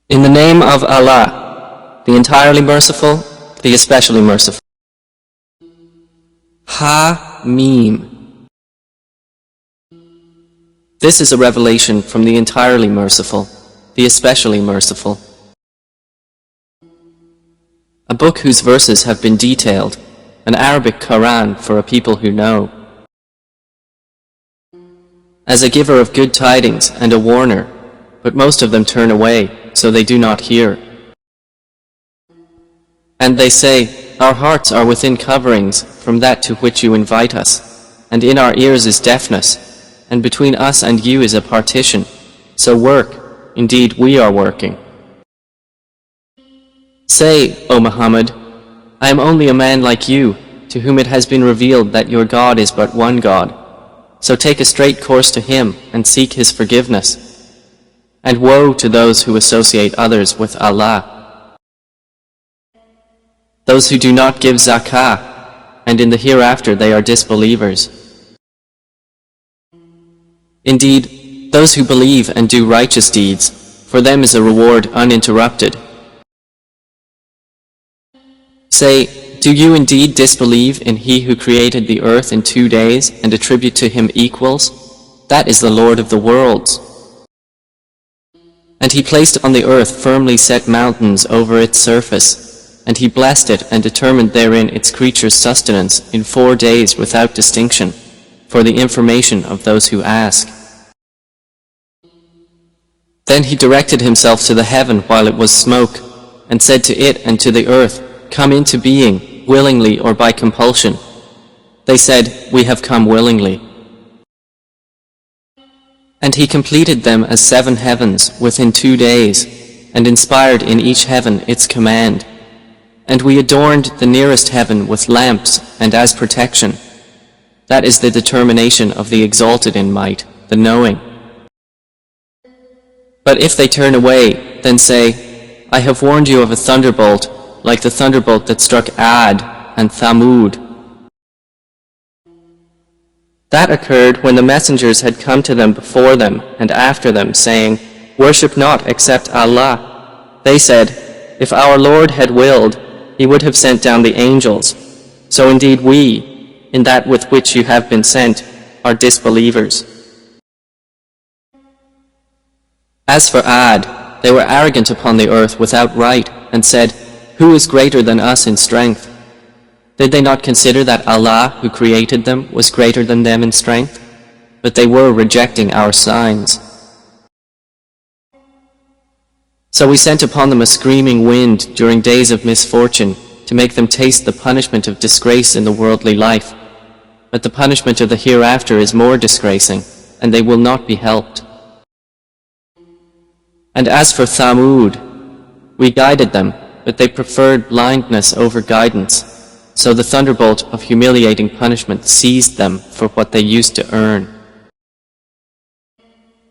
In the name of Allah, the entirely merciful, the especially merciful. Meem. This is a revelation from the entirely merciful, the especially merciful. A book whose verses have been detailed, an Arabic Quran for a people who know. As a giver of good tidings and a warner, but most of them turn away, so they do not hear. And they say, our hearts are within coverings from that to which you invite us, and in our ears is deafness, and between us and you is a partition. So work, indeed we are working. Say, O Muhammad, I am only a man like you, to whom it has been revealed that your God is but one God. So take a straight course to Him and seek His forgiveness. And woe to those who associate others with Allah. Those who do not give zakah, and in the hereafter they are disbelievers. Indeed, those who believe and do righteous deeds, for them is a reward uninterrupted. Say, do you indeed disbelieve in He who created the earth in 2 days and attribute to Him equals? That is the Lord of the worlds. And He placed on the earth firmly set mountains over its surface, and He blessed it and determined therein its creatures' sustenance in 4 days without distinction, for the information of those who ask. Then He directed Himself to the heaven while it was smoke, and said to it and to the earth, come into being, willingly or by compulsion. They said, we have come willingly. And He completed them as 7 heavens within 2 days, and inspired in each heaven its command. And we adorned the nearest heaven with lamps and as protection. That is the determination of the exalted in might, the knowing. But if they turn away, then say, I have warned you of a thunderbolt, like the thunderbolt that struck Ad and Thamud. That occurred when the messengers had come to them before them and after them, saying, worship not except Allah. They said, if our Lord had willed, He would have sent down the angels. So indeed we, in that with which you have been sent, are disbelievers. As for Ad, they were arrogant upon the earth without right, and said, who is greater than us in strength? Did they not consider that Allah, who created them, was greater than them in strength? But they were rejecting our signs. So we sent upon them a screaming wind during days of misfortune, to make them taste the punishment of disgrace in the worldly life. But the punishment of the hereafter is more disgracing, and they will not be helped. And as for Thamud, we guided them, but they preferred blindness over guidance. So the thunderbolt of humiliating punishment seized them for what they used to earn.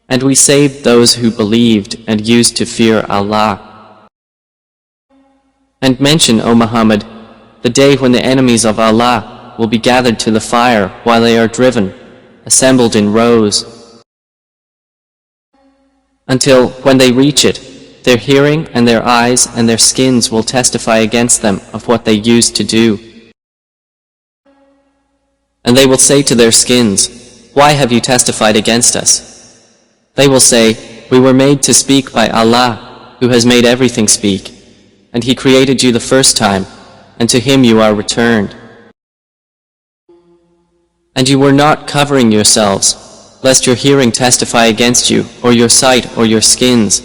And we saved those who believed and used to fear Allah. And mention, O Muhammad, the day when the enemies of Allah will be gathered to the fire while they are driven, assembled in rows, until when they reach it, their hearing and their eyes and their skins will testify against them of what they used to do. And they will say to their skins, why have you testified against us? They will say, we were made to speak by Allah, who has made everything speak, and He created you the first time, and to Him you are returned. And you were not covering yourselves, lest your hearing testify against you, or your sight, or your skins,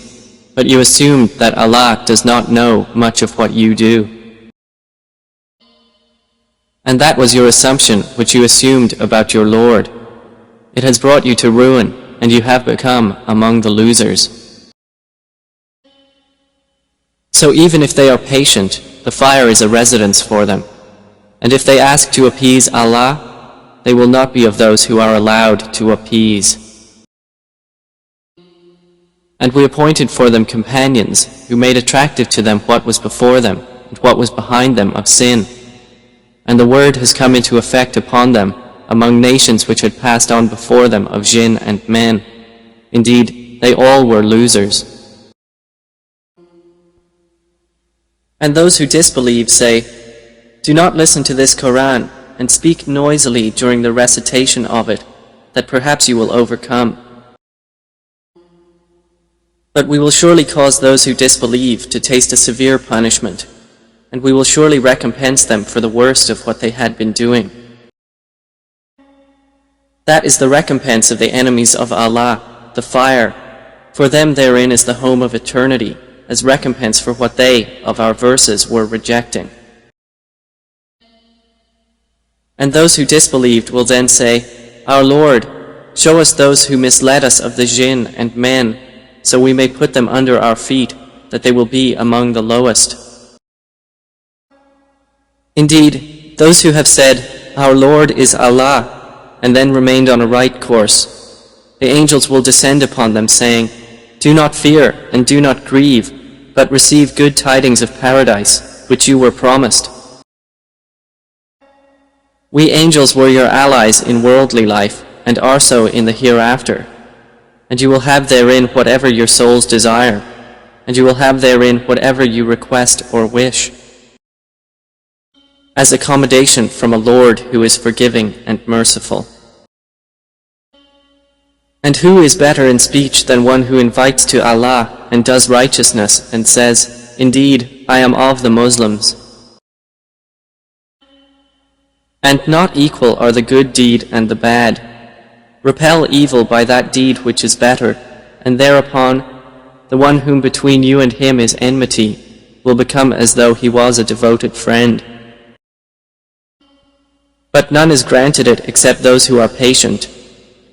but you assumed that Allah does not know much of what you do. And that was your assumption which you assumed about your Lord. It has brought you to ruin, and you have become among the losers. So even if they are patient, the fire is a residence for them. And if they ask to appease Allah, they will not be of those who are allowed to appease. And we appointed for them companions who made attractive to them what was before them and what was behind them of sin. And the word has come into effect upon them among nations which had passed on before them of jinn and men. Indeed, they all were losers. And those who disbelieve say, "Do not listen to this Quran and speak noisily during the recitation of it, that perhaps you will overcome. But we will surely cause those who disbelieve to taste a severe punishment, and we will surely recompense them for the worst of what they had been doing. That is the recompense of the enemies of Allah, the fire. For them therein is the home of eternity, as recompense for what they, of our verses, were rejecting." And those who disbelieved will then say, "Our Lord, show us those who misled us of the jinn and men, so we may put them under our feet, that they will be among the lowest." Indeed, those who have said, "Our Lord is Allah," and then remained on a right course, the angels will descend upon them saying, "Do not fear and do not grieve, but receive good tidings of paradise, which you were promised. We angels were your allies in worldly life, and are so in the hereafter. And you will have therein whatever your souls desire, and you will have therein whatever you request or wish, as accommodation from a Lord who is forgiving and merciful." And who is better in speech than one who invites to Allah and does righteousness and says, "Indeed, I am of the Muslims." And not equal are the good deed and the bad. Repel evil by that deed which is better, and thereupon the one whom between you and him is enmity will become as though he was a devoted friend. But none is granted it except those who are patient,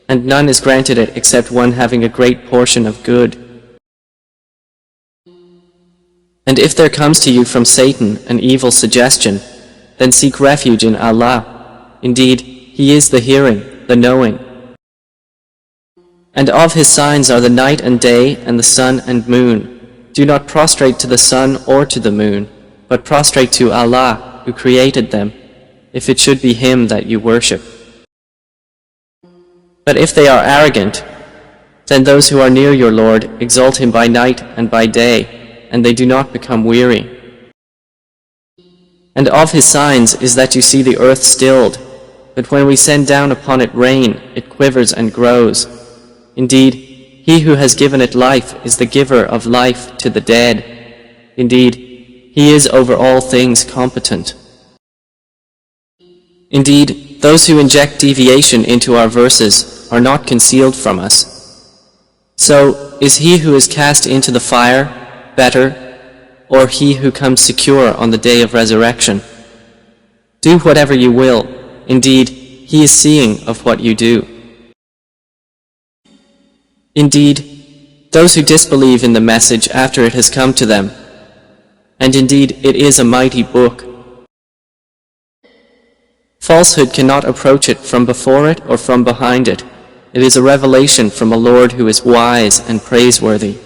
and none is granted it except one having a great portion of good. And if there comes to you from Satan an evil suggestion, then seek refuge in Allah. Indeed, He is the hearing, the knowing. And of His signs are the night and day and the sun and moon. Do not prostrate to the sun or to the moon, but prostrate to Allah who created them, if it should be Him that you worship. But if they are arrogant, then those who are near your Lord exalt Him by night and by day, and they do not become weary. And of His signs is that you see the earth stilled, but when we send down upon it rain, it quivers and grows. Indeed, He who has given it life is the giver of life to the dead. Indeed, He is over all things competent. Indeed, those who inject deviation into our verses are not concealed from us. So, is he who is cast into the fire better, or he who comes secure on the day of resurrection? Do whatever you will. Indeed, He is seeing of what you do. Indeed, those who disbelieve in the message after it has come to them, and indeed it is a mighty book. Falsehood cannot approach it from before it or from behind it. It is a revelation from a Lord who is wise and praiseworthy.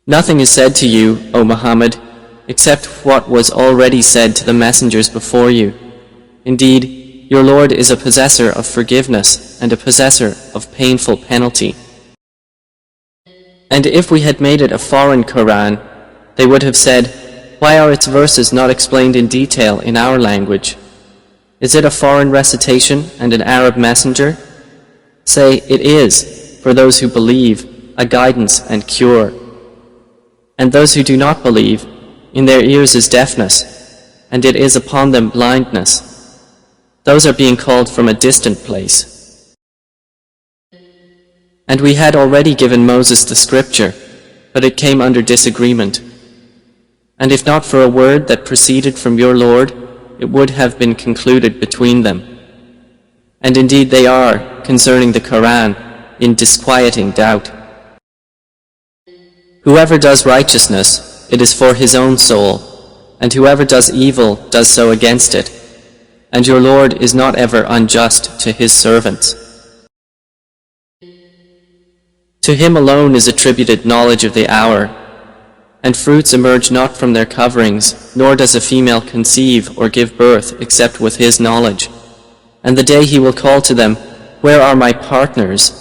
Nothing is said to you, O Muhammad, except what was already said to the messengers before you. Indeed, your Lord is a possessor of forgiveness and a possessor of painful penalty. And if we had made it a foreign Quran, they would have said, "Why are its verses not explained in detail in our language? Is it a foreign recitation and an Arab messenger?" Say, "It is, for those who believe, a guidance and cure. And those who do not believe, in their ears is deafness, and it is upon them blindness. Those are being called from a distant place." And we had already given Moses the scripture, but it came under disagreement. And if not for a word that proceeded from your Lord, it would have been concluded between them. And indeed they are, concerning the Quran, in disquieting doubt. Whoever does righteousness, it is for his own soul, and whoever does evil does so against it. And your Lord is not ever unjust to His servants. To Him alone is attributed knowledge of the hour, and fruits emerge not from their coverings, nor does a female conceive or give birth except with His knowledge. And the day He will call to them, "Where are my partners?"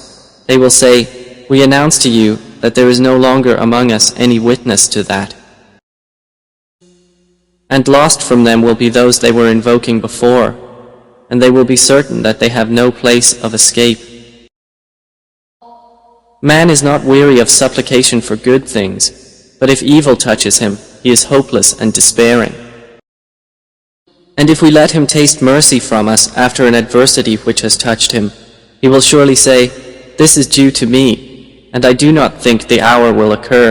They will say, "We announce to you that there is no longer among us any witness to that. And lost from them will be those they were invoking before, and they will be certain that they have no place of escape. Man is not weary of supplication for good things, but if evil touches him, he is hopeless and despairing. And if we let him taste mercy from us after an adversity which has touched him, he will surely say, "This is due to me, and I do not think the hour will occur.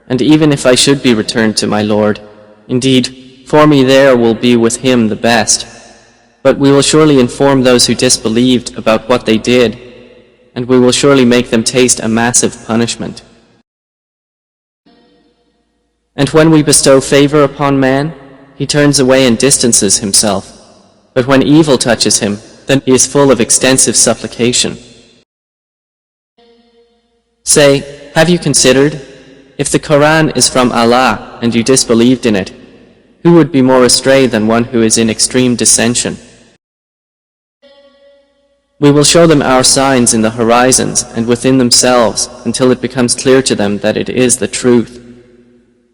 And even if I should be returned to my Lord, indeed, for me there will be with him the best. But we will surely inform those who disbelieved about what they did, and we will surely make them taste a massive punishment." And when we bestow favor upon man, he turns away and distances himself. But when evil touches him, then he is full of extensive supplication. Say, have you considered, if the Quran is from Allah and you disbelieved in it, who would be more astray than one who is in extreme dissension? We will show them our signs in the horizons and within themselves until it becomes clear to them that it is the truth.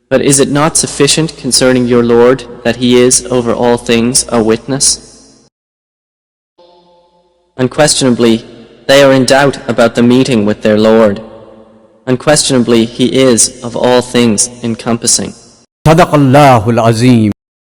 But is it not sufficient concerning your Lord that He is over all things a witness? Unquestionably, they are in doubt about the meeting with their Lord. Unquestionably, He is of all things encompassing. Sadaqallahul Azim.